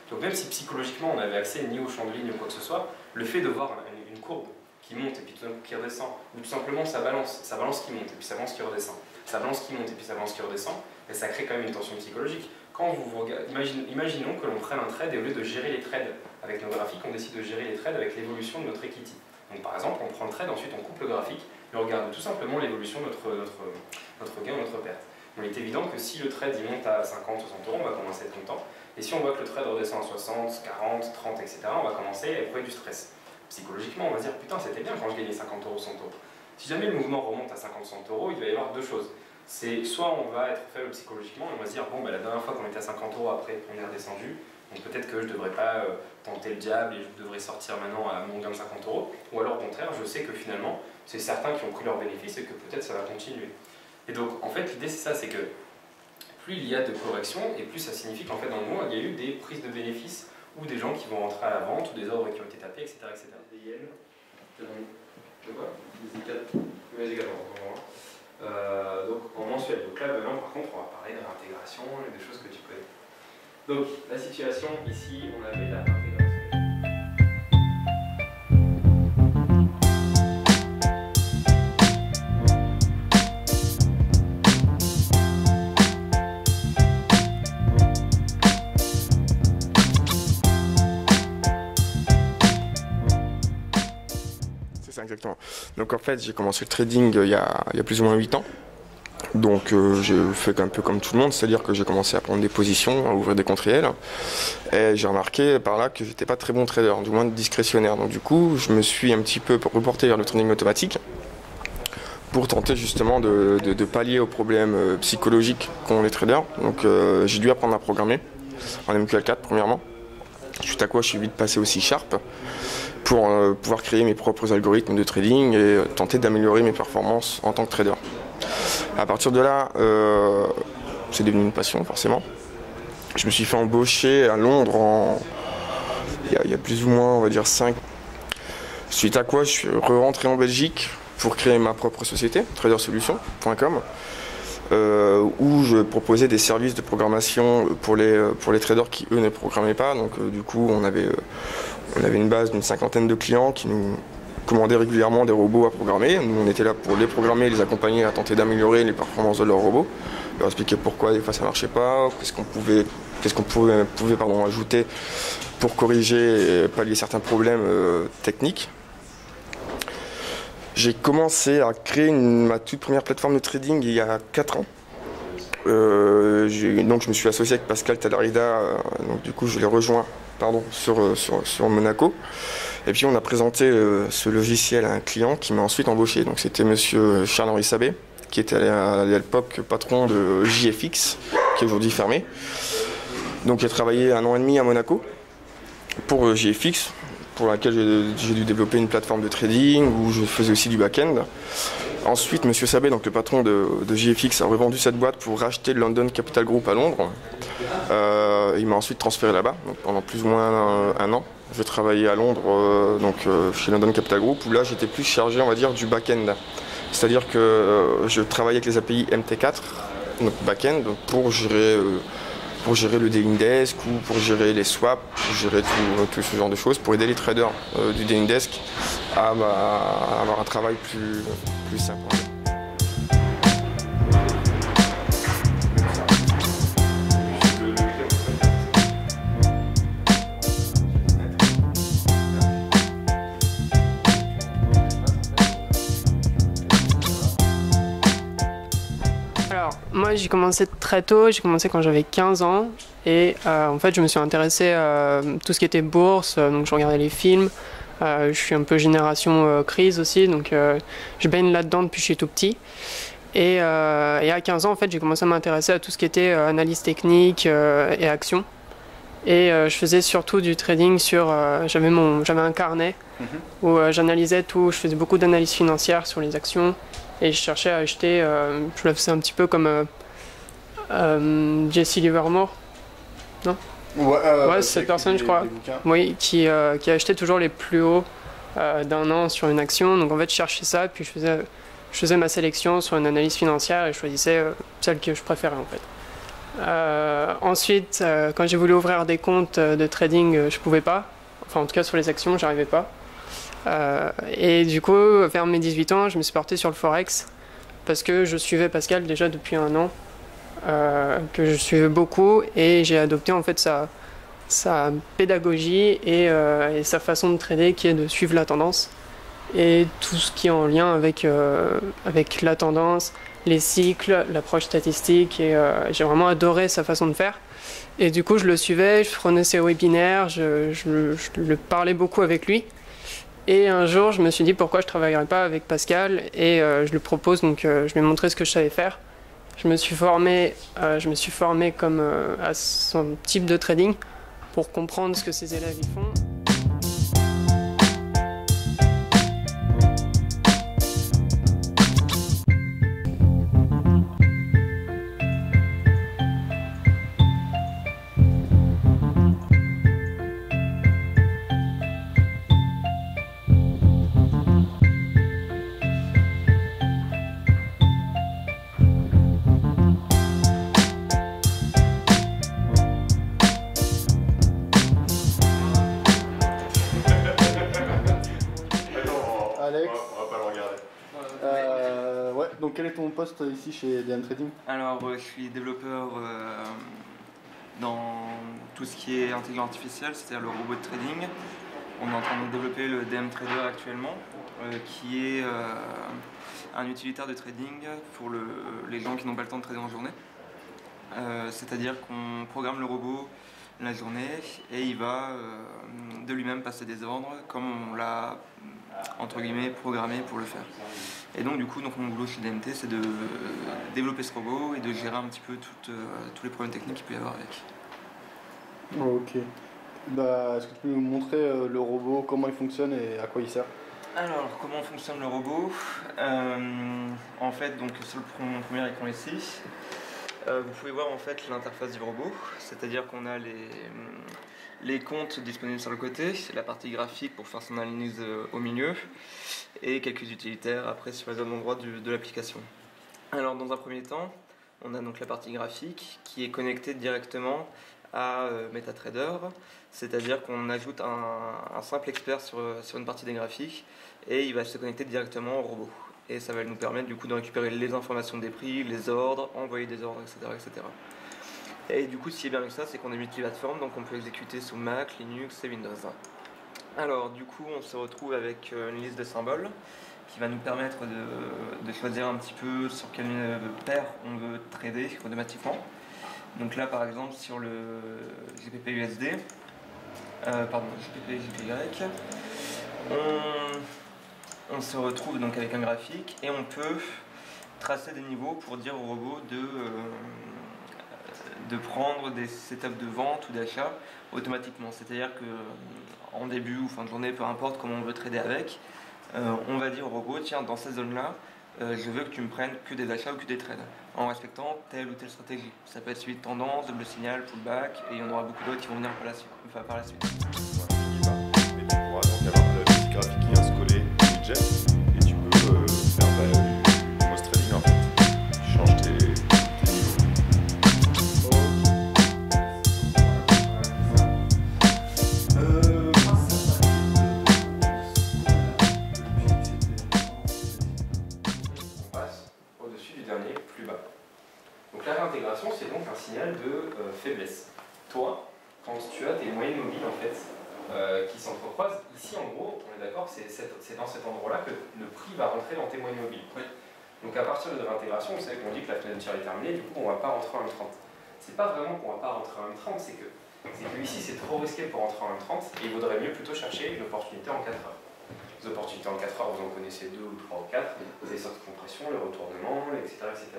Donc même si psychologiquement on n'avait accès ni au champ de ligne ou quoi que ce soit, le fait de voir une courbe qui monte et puis tout d'un coup qui redescend, ou tout simplement ça balance qui monte et puis ça balance qui redescend, ça balance qui monte et puis ça balance qui redescend, et ça crée quand même une tension psychologique. Quand vous regardez, imaginons que l'on prenne un trade et au lieu de gérer les trades avec nos graphiques, on décide de gérer les trades avec l'évolution de notre equity. Donc par exemple, on prend le trade, ensuite on coupe le graphique et on regarde tout simplement l'évolution de notre gain ou notre perte. Il est évident que si le trade il monte à 50, 60 euros, on va commencer à être content. Et si on voit que le trade redescend à 60, 40, 30, etc., on va commencer à éprouver du stress. Psychologiquement, on va se dire putain, c'était bien quand je gagnais 50 euros, 100 euros. Si jamais le mouvement remonte à 50, 100 euros, il va y avoir deux choses. C'est soit on va être faible psychologiquement et on va se dire bon, bah, la dernière fois qu'on était à 50 euros, après on est redescendu, donc peut-être que je ne devrais pas tenter le diable et je devrais sortir maintenant à mon gain de 50 euros. Ou alors au contraire, je sais que finalement, c'est certains qui ont pris leurs bénéfices et que peut-être ça va continuer. Et donc en fait, l'idée c'est ça, c'est que plus il y a de corrections et plus ça signifie qu'en fait dans le mois, il y a eu des prises de bénéfices ou des gens qui vont rentrer à la vente ou des ordres qui ont été tapés, etc. etc. De quoi? Donc en mensuel. Donc là, maintenant, par contre, on va parler de l'intégration et des choses que tu connais. Donc la situation ici, on avait la intégration. C'est ça exactement. Donc en fait j'ai commencé le trading il y a plus ou moins 8 ans. Donc j'ai fait un peu comme tout le monde, c'est-à-dire que j'ai commencé à prendre des positions, à ouvrir des comptes réels. Et j'ai remarqué par là que j'étais pas très bon trader, du moins discrétionnaire. Donc du coup je me suis un petit peu reporté vers le trading automatique pour tenter justement de pallier aux problèmes psychologiques qu'ont les traders. Donc j'ai dû apprendre à programmer en MQL4 premièrement. Suite à quoi je suis vite passé au C# pour pouvoir créer mes propres algorithmes de trading et tenter d'améliorer mes performances en tant que trader. À partir de là, c'est devenu une passion forcément. Je me suis fait embaucher à Londres il y a plus ou moins, on va dire 5. Suite à quoi je suis rentré en Belgique pour créer ma propre société, tradersolutions.com, où je proposais des services de programmation pour les traders qui eux ne programmaient pas. Donc du coup on avait une base d'une 50aine de clients qui nous commandaient régulièrement des robots à programmer. Nous on était là pour les programmer, les accompagner à tenter d'améliorer les performances de leurs robots, leur expliquer pourquoi des fois ça marchait pas, qu'est-ce qu'on pouvait ajouter pour corriger et pallier certains problèmes techniques. J'ai commencé à créer ma toute première plateforme de trading il y a 4 ans. Donc je me suis associé avec Pascal Talarida, donc du coup je l'ai rejoint sur Monaco. Et puis on a présenté ce logiciel à un client qui m'a ensuite embauché. Donc c'était monsieur Charles-Henri Sabet, qui était à l'époque patron de JFX, qui est aujourd'hui fermé. Donc j'ai travaillé 1 an et demi à Monaco pour JFX, pour laquelle j'ai dû développer une plateforme de trading où je faisais aussi du back-end. Ensuite, M. Sabet, donc le patron de JFX, a revendu cette boîte pour racheter le London Capital Group à Londres. Il m'a ensuite transféré là-bas, donc pendant plus ou moins 1 an. Je travaillais à Londres, chez London Capital Group, où là j'étais plus chargé, on va dire, du back-end. C'est-à-dire que je travaillais avec les API MT4, donc back-end, pour gérer le dealing desk ou pour gérer les swaps, pour gérer tout ce genre de choses, pour aider les traders du dealing desk à avoir un travail plus simple. Alors, moi j'ai commencé très tôt, j'ai commencé quand j'avais 15 ans et en fait je me suis intéressé à tout ce qui était bourse, donc je regardais les films, je suis un peu génération crise aussi, donc je baigne là-dedans depuis que je suis tout petit. Et à 15 ans en fait j'ai commencé à m'intéresser à tout ce qui était analyse technique et action. Et je faisais surtout du trading j'avais un carnet où j'analysais tout, je faisais beaucoup d'analyse financière sur les actions. Et je cherchais à acheter, je le faisais un petit peu comme Jesse Livermore. non? Ouais, c'est cette personne, je crois. Oui, qui achetait toujours les plus hauts d'un an sur une action. Donc en fait, je cherchais ça, puis je faisais ma sélection sur une analyse financière et je choisissais celle que je préférais en fait. Ensuite, quand j'ai voulu ouvrir des comptes de trading, je pouvais pas. Enfin, en tout cas, sur les actions, j'arrivais pas. Et du coup, vers mes 18 ans, je me suis porté sur le Forex parce que je suivais Pascal déjà depuis un an, que je suivais beaucoup et j'ai adopté en fait sa pédagogie et sa façon de trader qui est de suivre la tendance et tout ce qui est en lien avec la tendance, les cycles, l'approche statistique et j'ai vraiment adoré sa façon de faire. Et du coup, je le suivais, je prenais ses webinaires, je le parlais beaucoup avec lui. Et un jour, je me suis dit pourquoi je ne travaillerais pas avec Pascal et je lui propose, donc je lui ai montré ce que je savais faire. Je me suis formé comme à son type de trading pour comprendre ce que ses élèves y font. Donc quel est ton poste ici chez DM Trading? Alors je suis développeur dans tout ce qui est intelligence artificielle, c'est-à-dire le robot de trading. On est en train de développer le DM Trader actuellement, qui est un utilitaire de trading pour les gens qui n'ont pas le temps de trader en journée. C'est-à-dire qu'on programme le robot la journée et il va de lui-même passer des ordres comme on l'a entre guillemets programmé pour le faire. Et donc du coup mon boulot chez DMT c'est de développer ce robot et de gérer un petit peu tous les problèmes techniques qu'il peut y avoir avec. Ok. Est-ce que tu peux nous montrer le robot, comment il fonctionne et à quoi il sert? Alors comment fonctionne le robot? En fait donc sur le premier écran ici, vous pouvez voir en fait l'interface du robot, c'est-à-dire qu'on a les comptes disponibles sur le côté, la partie graphique pour faire son analyse au milieu et quelques utilitaires après sur les autres endroits de l'application. Alors dans un premier temps, on a donc la partie graphique qui est connectée directement à MetaTrader, c'est-à-dire qu'on ajoute un simple expert sur une partie des graphiques et il va se connecter directement au robot. Et ça va nous permettre du coup de récupérer les informations des prix, les ordres, envoyer des ordres, etc. etc. Et du coup, ce qui est bien avec ça, c'est qu'on est multiplateforme, donc on peut exécuter sous Mac, Linux et Windows. Alors, du coup, on se retrouve avec une liste de symboles qui va nous permettre de choisir un petit peu sur quelle paire on veut trader automatiquement. Donc là, par exemple, sur le GBP-USD, GBP-JPY, on se retrouve donc avec un graphique et on peut tracer des niveaux pour dire au robot de prendre des setups de vente ou d'achat automatiquement. C'est-à-dire qu'en début ou fin de journée, peu importe comment on veut trader avec, on va dire au robot, tiens, dans cette zone-là, je veux que tu me prennes que des achats ou que des trades, en respectant telle ou telle stratégie. Ça peut être suivi de tendance, double signal, pullback, et il y en aura beaucoup d'autres qui vont venir par la suite. Et tu pourras donc avoir le petit graphique qui vient se coller au budget, et tu peux faire du mouse trading en fait. Tu changes tes niveaux. Donc la réintégration, c'est donc un signal de faiblesse. Toi, quand tu as tes moyennes mobiles en fait, qui s'entrecroisent, ici en gros, on est d'accord, c'est dans cet endroit-là que le prix va rentrer dans tes moyennes mobiles. Oui. Donc à partir de réintégration, vous savez qu'on dit que la fenêtre est terminée, du coup on ne va pas rentrer en 1,30. C'est pas vraiment qu'on ne va pas rentrer en 1,30, c'est que ici c'est trop risqué pour rentrer en 1,30 et il vaudrait mieux plutôt chercher une opportunité en 4 heures. Les opportunités en 4 heures, vous en connaissez 2 ou 3 ou 4, les sorties de compression, les retournements, etc., etc.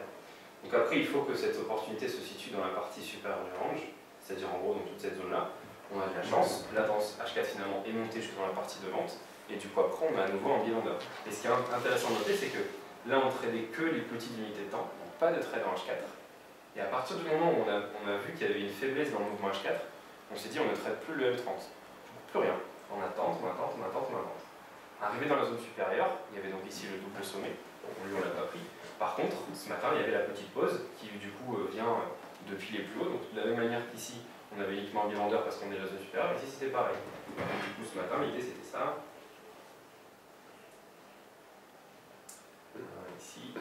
Donc après, il faut que cette opportunité se situe dans la partie supérieure du range, c'est-à-dire en gros dans toute cette zone-là. On a de la chance, la tendance H4 finalement est montée jusque dans la partie de vente, et du coup après on a à nouveau un bilan d'heure. Et ce qui est intéressant de noter, c'est que là on tradait que les petites unités de temps, donc pas de trade en H4, Et à partir du moment où on a vu qu'il y avait une faiblesse dans le mouvement H4, on s'est dit on ne traite plus le M30. Plus rien. On attend. Arrivé dans la zone supérieure, il y avait donc ici le double sommet, lui on l'a pas pris. Par contre, ce matin, il y avait la petite pause qui du coup vient de filer plus haut. Donc de la même manière qu'ici, on avait uniquement un biais vendeur parce qu'on est dans la zone supérieure, ici c'était pareil. Donc, du coup ce matin, l'idée c'était ça. Ici.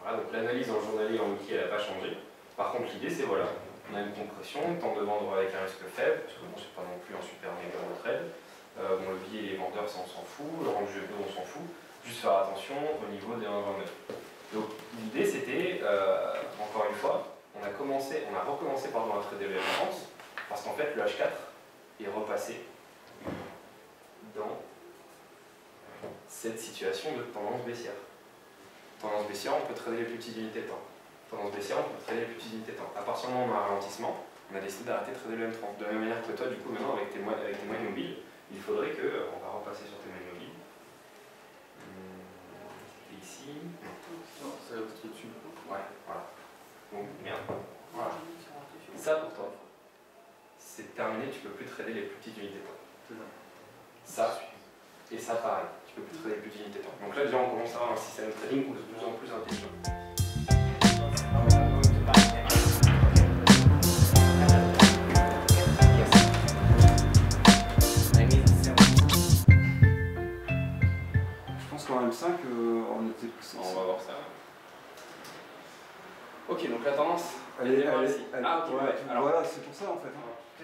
Voilà, donc l'analyse en journalier en wiki, elle n'a pas changé. Par contre, l'idée c'est voilà, on a une compression, temps de vendre avec un risque faible, parce que bon, c'est pas non plus un super méga trade. Bon, le billet et les vendeurs, ça on s'en fout, le range de on s'en fout. Juste faire attention au niveau des 1,29. Donc l'idée c'était, encore une fois, on a recommencé à trader le M30 parce qu'en fait le H4 est repassé dans cette situation de tendance baissière. Tendance baissière, on peut trader les plus petites unités de temps. Tendance baissière, on peut trader les plus petites unités de temps. À partir du moment où on a un ralentissement, on a décidé d'arrêter de trader le M30. De la même manière que toi, du coup, maintenant avec tes moyennes mobiles, il faudrait que, on va repasser sur tes moyennes mobiles. Ici. Non, ça va être dessus. Ouais, voilà. Donc, merde. Voilà. Ça pour toi, c'est terminé, tu peux plus trader les plus petites unités de temps. Ça, et ça pareil, tu peux plus trader les plus petites unités de temps. Donc là déjà on commence à avoir un système de trading de plus en plus intelligent. Je pense qu'en M5, on était plus. On va voir ça. Ok, donc la tendance, Allez, ah, ok, ouais. Alors voilà, c'est pour ça en fait.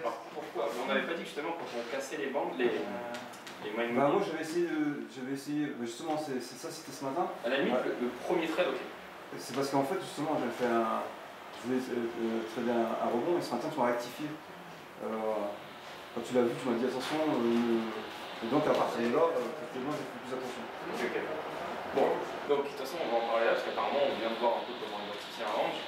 Alors pourquoi? On n'avait pas dit que justement quand on cassait les bandes, les moyennes Bah moi j'avais essayé, justement c'est ça, c'était ce matin. À la limite, le premier trade, ok. C'est parce qu'en fait justement je voulais trader un rebond et ce matin tu m'as rectifié. Quand tu l'as vu, tu m'as dit attention, et donc à partir de là, effectivement j'ai fait plus attention. Ok. Bon, donc de toute façon on va en parler là parce qu'apparemment on vient de voir un peu comment identifier un range.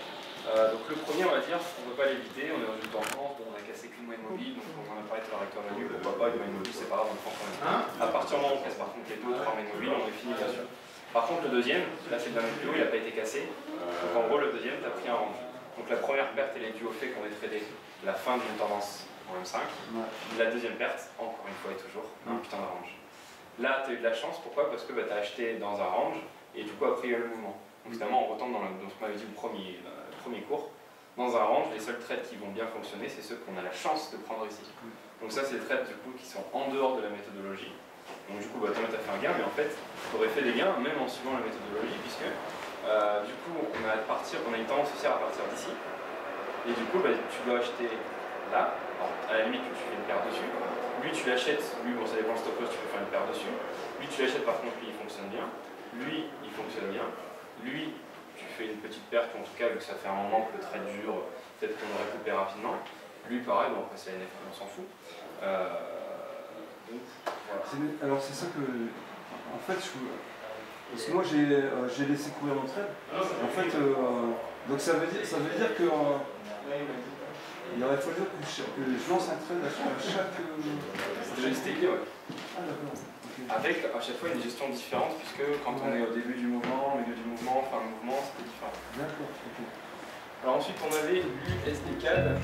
Donc le premier, on va dire, on ne peut pas l'éviter, on est dans une tendance, bon, on a cassé qu'une moyenne mobile, donc on en a parlé de la recteur menu, pourquoi pas, une moyenne mobile c'est pas grave, on le prend quand même. À partir du moment où on casse par contre les 2 ou 3 moyennes mobiles, on est fini bien sûr. Par contre le deuxième, là c'est le dernier plus haut, il n'a pas été cassé, donc en gros le deuxième, tu as pris un range. Donc la première perte elle est due au fait qu'on ait tradé la fin d'une tendance en M5, la deuxième perte, encore une fois et toujours, un putain de range. Là tu as eu de la chance, pourquoi? Parce que tu as acheté dans un range, et du coup après il y a eu le mouvement. Donc évidemment on retombe dans ce qu'on avait dit le premier cours. Dans un range, les seuls trades qui vont bien fonctionner, c'est ceux qu'on a la chance de prendre ici. Donc ça, c'est des trades du coup qui sont en dehors de la méthodologie. Donc du coup, toi, tu as fait un gain, mais en fait, tu aurais fait des gains même en suivant la méthodologie, puisque du coup, on a une tendance haussière à partir d'ici. Et du coup, tu dois acheter là. Alors, à la limite, tu fais une paire dessus. Lui, tu l'achètes. Lui, bon, ça dépend le stop loss, tu peux faire une paire dessus. Lui, tu l'achètes, par contre, lui, il fonctionne bien. Lui, il fonctionne bien. Lui, tu fais une petite perte, en tout cas, vu que ça fait un moment que le trade dure, peut-être qu'on le récupère rapidement. Lui, pareil, bon, après c'est la NF, on s'en fout. Donc, voilà. Alors c'est ça que... En fait, parce que moi j'ai laissé courir mon trade. En fait, donc ça veut dire que... il aurait fallu que je lance un trade à chaque... C'est déjà expliqué, ouais. Ah d'accord. Avec à chaque fois une gestion différente, puisque quand on est au début du mouvement, au milieu du mouvement, fin de mouvement, c'était différent. D'accord, ok. Alors ensuite on avait l'USD CAD.